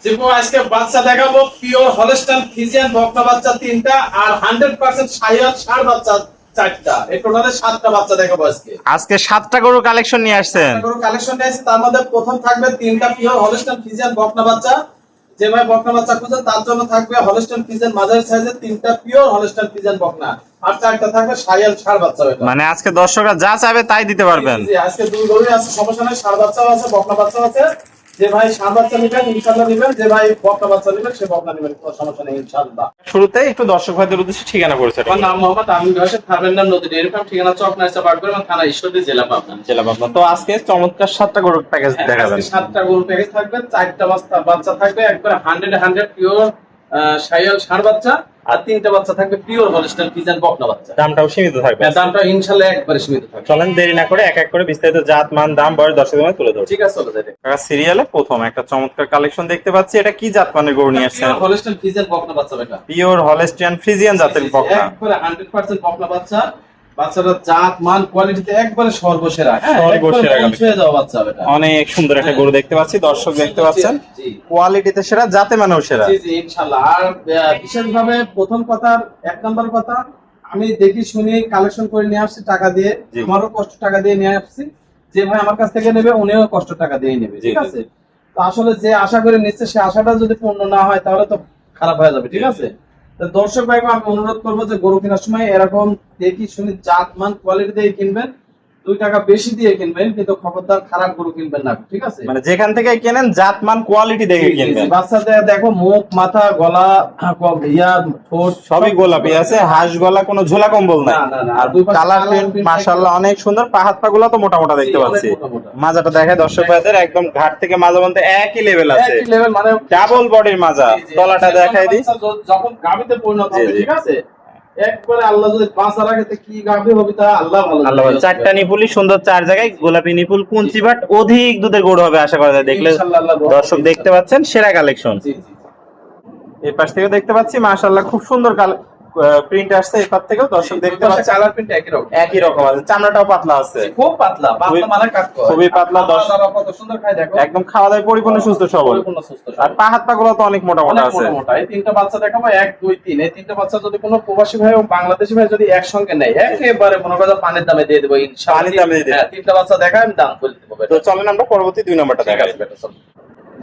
যেমন আজকে বাচ্চা দেখাবো পিওর হলস্টাইন ফ্রিজিয়ান বকনা বাচ্চা 3টা আর 100% শাহিওয়াল ষাঁড় বাচ্চা 4টা। এই টোটালে 7টা বাচ্চা দেখাবো আজকে। আজকে 7টা গরু কালেকশন নিয়ে আসছেন। গরু কালেকশন নিয়ে আসছে, তার মধ্যে প্রথম থাকবে 3টা পিওর হলস্টাইন ফ্রিজিয়ান বকনা বাচ্চা। যে ভাই বকনা বাচ্চা খুঁজে তার জন্য থাকবে হলস্টাইন ফ্রিজিয়ান মাঝারি সাইজের 3টা পিওর হলস্টাইন ফ্রিজিয়ান বকনা, আর 4টা থাকবে শাহিওয়াল ষাঁড় বাচ্চা। মানে আজকে দর্শকরা যা চাইবে তাই দিতে পারবেন। জি, আজকে দুই গরুই আছে, সমস্যা নাই। ষাঁড় বাচ্চাও আছে, বকনা বাচ্চাও আছে। যে ভাই ষাঁড় বাচ্চা নেবেন ইনশাআল্লাহ নেবেন, যে ভাই বকনা বাচ্চা নেবেন সে বকনা নেবেন, কোনো সমস্যা নেই ইনশাআল্লাহ। শুরুতে একটু দর্শক ভাইদের উদ্দেশ্যে ঠিকানা পড়ছে। আমার নাম মোহাম্মদ আমিন হোসেন, ফার্মের নাম নদী ডেইরি ফার্ম, ঠিকানা চকনাইসা বাগবাড়ি, থানা ঈশ্বরদী, জেলা পাবনা। তো আজকে চমৎকার 7টা গরুর প্যাকেজ দেখাবেন। 7টা গরু প্যাকেজ থাকবে, 4টা বাচ্চা থাকবে একবারে 100 পিওর শাহিওয়াল ষাঁড় বাচ্চা, আর 3টা বাচ্চা থাকবে পিওর হলস্টাইন ফ্রিজিয়ান বকনা বাচ্চা। দামটাও সীমিত থাকবে। দামটা ইনশাআল্লাহ একবারে সীমিত থাকবে। চলেন দেরি না করে এক এক করে বিস্তারিত জাত মান দাম বয়স দর্শকদের মধ্যে তুলে ধরুন। ঠিক আছে, চলে যাবে। সিরিয়ালে প্রথম একটা চমৎকার কালেকশন দেখতে পাচ্ছি। এটা কি জাত মানের গরু নিয়ে আসছেন? পিওর হলস্টাইন ফ্রিজিয়ান বকনা বাচ্চা বেটা। পিওর হলস্টাইন ফ্রিজিয়ান জাতের বকনা। একবারে 100% বকনা বাচ্চা। বাচ্চাটা জাত মান কোয়ালিটিতে একবারে সর্বসেরা। সর্বসেরা ছুঁয়ে যাওয়া বাচ্চা বেটা। অনেক সুন্দর একটা গরু দেখতে পাচ্ছি, দর্শক দেখতে পাচ্ছেন। কোয়ালিটিতে সেরা, জাতে মানেও সেরা। জি জি ইনশাআল্লাহ। আর বিশেষভাবে প্রথম কথা, এক নাম্বার কথা, আমি দেখি শুনি কালেকশন করে নিয়ে আসছি টাকা দিয়ে। আমারও কষ্ট টাকা দিয়ে নিয়ে আসছি। যে ভাই আমার কাছ থেকে নেবে উনিও কষ্ট টাকা দিয়ে নেবে, ঠিক আছে? তো আসলে যে আশা করে নিচ্ছে সে আশাটা যদি পূর্ণ না হয় তাহলে তো খারাপ হয়ে যাবে, ঠিক আছে? তো দর্শক ভাইকে আমি অনুরোধ করবো যে গরু কেনার সময় এরকম দেখি শুনি জাত মান কোয়ালিটি দিয়ে কিনবেন, 2 টাকা বেশি দিয়ে কিনবেন, কিন্তু খবরদার খারাপ গরু কিনবেন না, ঠিক আছে? মানে যেখান থেকে কেনেন জাত মান কোয়ালিটি দেখে কিনবেন। বাচ্চাদের দেখো মুখ মাথা গলা ঠোঁট সবই গোলাপি আছে, হাঁস গলা, কোনো ঝোলা কম্বল নাই। আর কালার প্রিন্ট মাশাআল্লাহ অনেক সুন্দর। পা হাত পা গুলা তো মোটা মোটা দেখতে পাচ্ছি। মাজাটা দেখায় দর্শক ভাইদের, একদম ঘাট থেকে মাজা পর্যন্ত একই লেভেল আছে, একই লেভেল, মানে ডাবল বডির মাজা। তলাটা দেখাই দিই। যখন গাবিতে পরিণত হবে, ঠিক আছে? একবারে আল্লাহ যদি বাঁচা রাখে তো কি গাবি হবে তা আল্লাহ ভালো জানে। আল্লাহ ভালো। 4টা নিপুলি সুন্দর, 4 জায়গায় গোলাপি নিপুল, কুঞ্চি বাট, অধিক দুধের গরু হবে আশা করা যায়। দেখলে দর্শক দেখতে পাচ্ছেন সেরা কালেকশন। জি জি। এই পাশ থেকে দেখতে পাচ্ছি মাশাআল্লাহ খুব সুন্দর প্রিন্ট আসছে। এই পাশ থেকেও দর্শক দেখতে পাচ্ছেন কালার প্রিন্ট একই রকম আছে। চামড়াটাও পাতলা আছে, খুব পাতলা, পাতলা মানে কাটকো, খুবই পাতলা। দর্শক কত সুন্দর খায় দেখো, একদম খাওয়া দাওয়া পরিপূর্ণ সুস্থ সবল। আর পা হাত পা গুলো তো অনেক মোটা মোটা আছে। এই 3টা বাচ্চা দেখাবো, 1 2 3। এই 3টা বাচ্চা যদি কোনো প্রবাসী ভাই ও বাংলাদেশি ভাই যদি একসঙ্গে নেয় একেবারে মনে করো পানির দামে দিয়ে দেবো ইনশাআল্লাহ। পানির দামে দিয়ে দেব। 3টা বাচ্চা দেখাই আমি দাম বলে দেব। তো চলেন আমরা পরবর্তী 2 নম্বরটা দেখাই।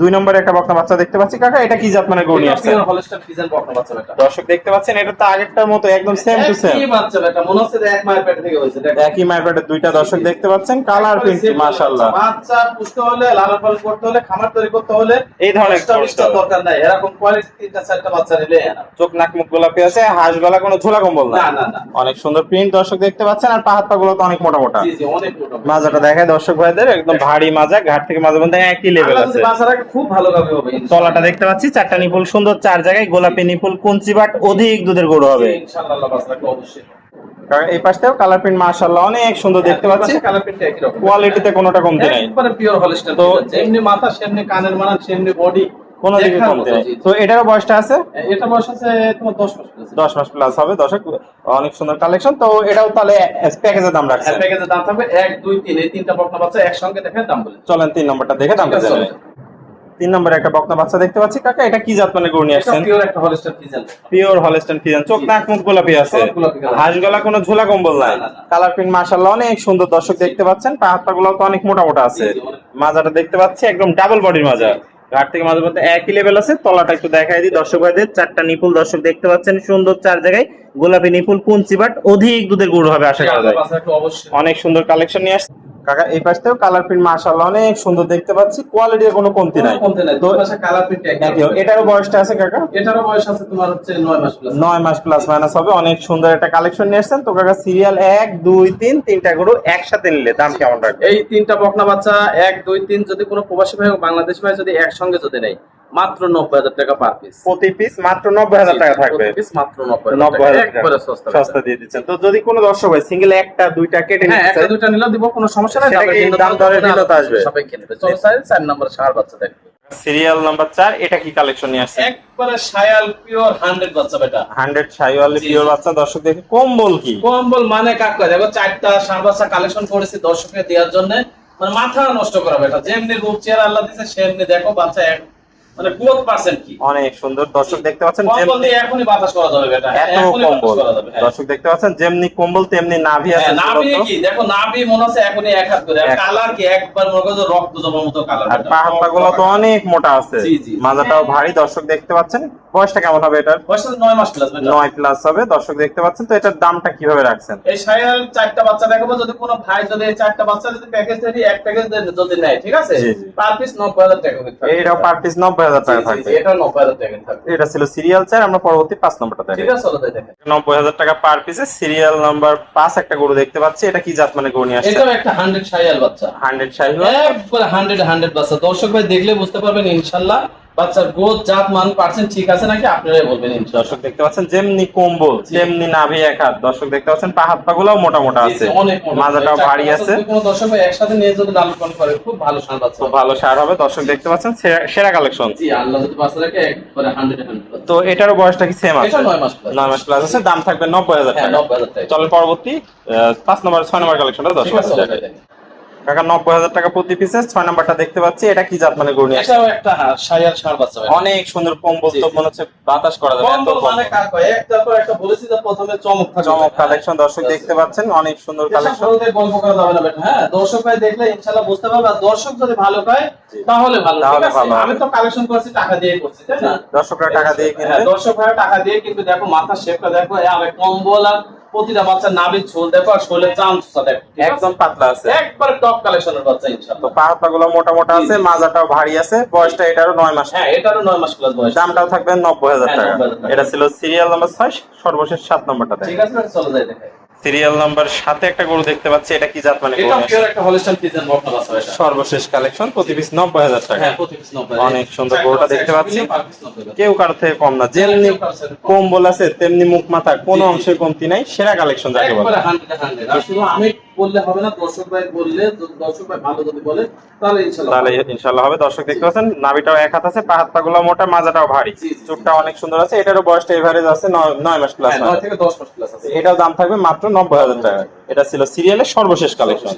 2 নম্বরে একটা বকনা বাচ্চা দেখতে পাচ্ছি। কাকা এটা কি জাত মানের গরু নিয়ে আসছেন? পিওর হলস্টাইন ফ্রিজিয়ান বকনা বাচ্চা বেটা। দর্শক দেখতে পাচ্ছেন এটা তো আগেরটার মতো একদম সেম টু সেম। কি বাচ্চা বেটা, মনে হচ্ছে যে এক মায়ের পেট থেকে হইছে। দেখো একই মায়ের পেটের 2টা দর্শক দেখতে পাচ্ছেন। কালার প্রিন্ট মাশাআল্লাহ। বাচ্চা পুষতে হলে, লালন পালন করতে হলে, খামার তৈরি করতে হলে এই ধরনের একটা দরকার নাই। এরকম কোয়ালিটি 3টা 4টা বাচ্চা নিলে চোখ নাক মুখ গোলাপি আছে, হাঁস গলা, কোনো ঝোলা কম্বল না। অনেক সুন্দর প্রিন্ট দর্শক দেখতে পাচ্ছেন। আর পা হাত পা গুলো তো অনেক মোটা মোটা। জি জি অনেক মোটা। মাজাটা দেখায় দর্শক ভাইদের, একদম ভারী মাজা, ঘাট থেকে মাজা পর্যন্ত একই লেভেল আছে। বাচ্চারা খুব ভালো গাবি হবে। তলাটা দেখতে পাচ্ছি 4টা নিপুল সুন্দর, 4 জায়গায় গোলাপি নিপুল, কুঞ্চি বাট, অধিক দুধের গরু হবে ইনশাআল্লাহ। বাচ্চাকে অবশ্যই কারণ এই পাশটাও কালার প্রিন্ট মাশাআল্লাহ অনেক সুন্দর দেখতে পাচ্ছি। কালার প্রিন্ট একই রকম, কোয়ালিটিতে কোনোটা কমতি নাই, একবারে পিওর হলস্টাইন। তো যেমনি মাথা সেমনি কানের মানা সেমনি বডি, কোনো দিকে কমতি নাই। তো এটারও বয়সটা আছে, এটা বয়স আছে তোমার 10 মাস প্লাস। 10 মাস প্লাস হবে দর্শক। অনেক সুন্দর কালেকশন। তো এটাও তাহলে প্যাকেজের দাম রাখছে? প্যাকেজের দাম থাকবে 1 2 3। এই 3টা বকনা বাচ্চা একসঙ্গে দেখে দাম বলে। চলেন 3 নম্বরটা দেখে দামটা জানাই। 3 নম্বরে একটা বকনা বাচ্চা দেখতে পাচ্ছি। কাকা এটা কি জাত মানে গরু নিয়ে আসছেন? পিওর একটা Holstein Friesian. Pure Holstein Friesian, চোখ নাক মুখ গোলাপি আছে, হাঁস গলা, কোনো ঝোলা কম্বল নাই। কালার প্রিন্ট মাশাআল্লাহ অনেক সুন্দর দর্শক দেখতে পাচ্ছেন। পা হাত পা গুলো তো অনেক মোটা মোটা আছে। মাজাটা দেখতে পাচ্ছি একদম ডাবল বডির মাজা, ঘাট থেকে মাঝে মধ্যে একই লেভেল আছে। তলাটা একটু দেখাই দিই দর্শক ভাইদের। 4টা নিপুল দর্শক দেখতে পাচ্ছেন সুন্দর, 4 জায়গায় গোলাপি নিপুল, কুঞ্চি বাট, অধিক দুধের গরু হবে আশা করা যায়। অনেক সুন্দর কালেকশন নিয়ে আসছে কাকা। এই পাশটাও কালার প্রিন্ট মাশাআল্লাহ অনেক সুন্দর দেখতে পাচ্ছি। কোয়ালিটির কোনো কমতি নাই। তো কালার প্রিন্ট একই। এটারও বয়সটা আছে কাকা? এটারও বয়স আছে তোমার হচ্ছে 9 মাস প্লাস। 9 মাস প্লাস মাইনাস হবে। অনেক সুন্দর একটা কালেকশন নিয়ে আসছেন। তো কাকা সিরিয়াল 1 2 3 3টা গরু একসাথে নিলে দাম কেমন রাখবে? এই 3টা বকনা বাচ্চা 1 2 3 যদি কোনো প্রবাসী ভাই ও বাংলাদেশি ভাই যদি একসঙ্গে যদি নেয় মাত্র 90,000 টাকা পার পিস। প্রতি পিস মাত্র 90,000 টাকা থাকবে। পিস মাত্র 90,000 টাকা, একবারে সস্তা দিয়ে দিচ্ছেন। তো যদি কোনো দর্শক ভাই সিঙ্গেল একটা দুইটা কেটে নিতে চায়, একটা দুইটা নিলেও দিব, কোনো সমস্যা নাই। দাম দরে ভিন্নতা আসবে। সবাই কিনবে। চলো 4 নম্বর ষাঁড় বাচ্চা দেখো। সিরিয়াল নাম্বার 4 এটা কি কালেকশন নিয়ে আসছে? একবারে শায়াল পিওর 100 বাচ্চা বেটা। 100 শাইওয়াল পিওর বাচ্চা দর্শক দেখে কম্বল কি কম্বল মানে কাকা দেখো 4টা ষাঁড় বাচ্চা কালেকশন করেছি দর্শককে দেওয়ার জন্য, মানে মাথা নষ্ট করা বেটা। যেমনি রূপ চেহারা আল্লাহ দিয়েছে সেমনি দেখো বাচ্চা মানে গ্রোথ পার্সেন্ট কি অনেক সুন্দর দর্শক দেখতে পাচ্ছেন কম্বল দিয়ে এখনই বাতাস করা যাবে বেটা, এত এখনই বাতাস কম্বল করা যাবে। হ্যাঁ। দর্শক দেখতে পাচ্ছেন যেমনি কম্বল তেমনি নাভি আছে হ্যাঁ, নাভি ঝুলন্ত। কি দেখো, নাভি মনে হচ্ছে এখনই এক হাত করে, এক হাত। কালার কি একবার মনে করো যে রক্ত জবার মতো কালার। আর পা হাত গুলো তো অনেক মোটা আছে, জি, জি। মাজাটাও ভারী দর্শক দেখতে পাচ্ছেন। বয়সটা কেমন হবে এটার? বয়স 9 মাস প্লাস বেটা। 9 প্লাস হবে দর্শক দেখতে পাচ্ছেন। তো এটার দামটা কিভাবে রাখছেন? এই শায়াল 4টা বাচ্চা দেখাবো, যদি কোনো ভাই যদি এই 4টা বাচ্চা যদি প্যাকেজ দেয়, এক প্যাকেজ যদি নেয়, ঠিক আছে, জি, জি। পার পিস 90,000 টাকা করে থাকবে। এইটাও পার পিস 90,000 টাকা থাকবে। এটা 90,000 টাকা থাকবে। এটা ছিল সিরিয়াল 4, আমরা পরবর্তী 5 নম্বরটা ঠিক দেখি। আছে, চলো তাই দেখেন। 90,000 টাকা পার পিসে সিরিয়াল নাম্বার 5 একটা গরু দেখতে পাচ্ছি। এটা কি জাত মানে গরু নিয়ে আসছে? এটাও একটা 100 শায়াল বাচ্চা, 100 শাহী। একবারে 100 বাচ্চা। দর্শক ভাই দেখলে বুঝতে পারবেন ইনশাআল্লাহ বাচ্চার গ্রোথ জাত মান পার্সেন্ট ঠিক আছে নাকি, আপনারাই বলবেন ইনশাআল্লাহ। দর্শক দেখতে পাচ্ছেন যেমনি কম্বল জি। তেমনি নাভি এক হাত। দর্শক দেখতে পাচ্ছেন পা হাত পা গুলাও মোটা মোটা আছে, অনেক মোটা। মাজাটাও ভারী আছে। যদি কোনো দর্শক ভাই একসাথে নিয়ে যদি লালন পালন করে, খুব ভালো ষাঁড় বাচ্চা খুব হবে। ভালো সার হবে দর্শক দেখতে পাচ্ছেন, সেরা কালেকশন। জি, আল্লাহ যদি বাচ্চা রাখে একবারে 100 তো এটারও বয়সটা কি সেম আছে? এটা 9 মাস প্লাস। 9 মাস প্লাস আছে, দাম থাকবে 90,000 হ্যাঁ, টাকা। 90,000 টাকা। চলেন পরবর্তী 5 নম্বর 6 নম্বর কালেকশনটা ঠিক দর্শক আছে, চলো তাই দেখেন। কাকা 90,000 টাকা প্রতি পিসে 6 নাম্বারটা দেখতে পাচ্ছি। এটা কি জাত মানে গরু নিয়ে আসছে? এটাও একটা শায়াল ষাঁড় বাচ্চা ভাই। অনেক সুন্দর কম্বল, জি, তো জি। মনে হচ্ছে বাতাস করা যাবে এত কম্বল মানে কম্বল। কার কয়, একটার পর একটা বলেছি যে প্রথমে চমক থাকবে। চমক কালেকশন দর্শক দেখতে পাচ্ছেন, অনেক সুন্দর এসব কালেকশন। শুরুতে গল্প করা যাবে না বেটা। হ্যাঁ, দর্শক ভাই দেখলে ইনশাআল্লাহ বুঝতে পারবে, আর দর্শক যদি ভালো পায় জি। তাহলে ভালো, ঠিক তাহলে আছে? ভালো হবে। আমি তো কালেকশন করছি টাকা দিয়ে করছি, তাই না? দর্শকরা টাকা দিয়ে কিনবে। হ্যাঁ, দর্শক ভাই টাকা দিয়ে কিন্তু দেখো মাথার শেপটা দেখো, আর কম্বল আর প্রতিটা বাচ্চা নাভির ঝোল দেখো, আর শোলের চামচা দেখো, ঠিক আছে? একদম পাতলা আছে, একবারে টপ কালেকশনের বাচ্চা তো ইনশাআল্লাহ। পা হাত গুলো মোটা মোটা আছে, জি, জি। মাজাটাও ভারী আছে। বয়সটা এটারও 9 মাস। হ্যাঁ, এটারও 9 মাস প্লাস বয়স। দামটাও থাকবে 90,000 হ্যাঁ, টাকা। 90,000 টাকা। এটা ছিল সিরিয়াল নাম্বার 6, সর্বশেষ 7 নম্বরটা ঠিক দেখেন। আছে বেটা, চলো যাই দেখাই। সিরিয়াল নাম্বার 7 একটা গরু দেখতে পাচ্ছি। এটা কি জাত মানে গরু এটা নিয়ে পিওর আসছে? একটা হলস্টাইন ফ্রিজিয়ান বকনা বাচ্চা এটা। সর্বশেষ কালেকশন, প্রতি পিস 90,000 টাকা। হ্যাঁ, প্রতি পিস 90। অনেক সুন্দর গরুটা দেখতে পাচ্ছি। Per piece 90। কেউ কারো থেকে কম না, যেমনি কম্বল আছে তেমনি মুখ মাথা কোনো জি, জি। অংশে কমতি নাই। সেরা কালেকশন যাকে বলে। একবারে 100 আর শুধু আমি বললে হবে না, দর্শক ভাই বললে, দর্শক ভাই ভালো যদি বলে তাহলে ইনশাআল্লাহ তাহলে ইনশাআল্লাহ হবে। দর্শক দেখতে পাচ্ছেন নাভিটাও এক হাত আছে, পা হাত পা গুলো মোটা, মাজাটাও ভারী, জি, জি। চোখটা অনেক সুন্দর আছে। এটারও বয়সটা এভারেজ আছে 9 মাস প্লাস। হ্যাঁ, 9 থেকে 10 মাস প্লাস আছে। এটাও দাম থাকবে মাত্র 90,000 টাকা। এটা ছিল সিরিয়ালের সর্বশেষ কালেকশন।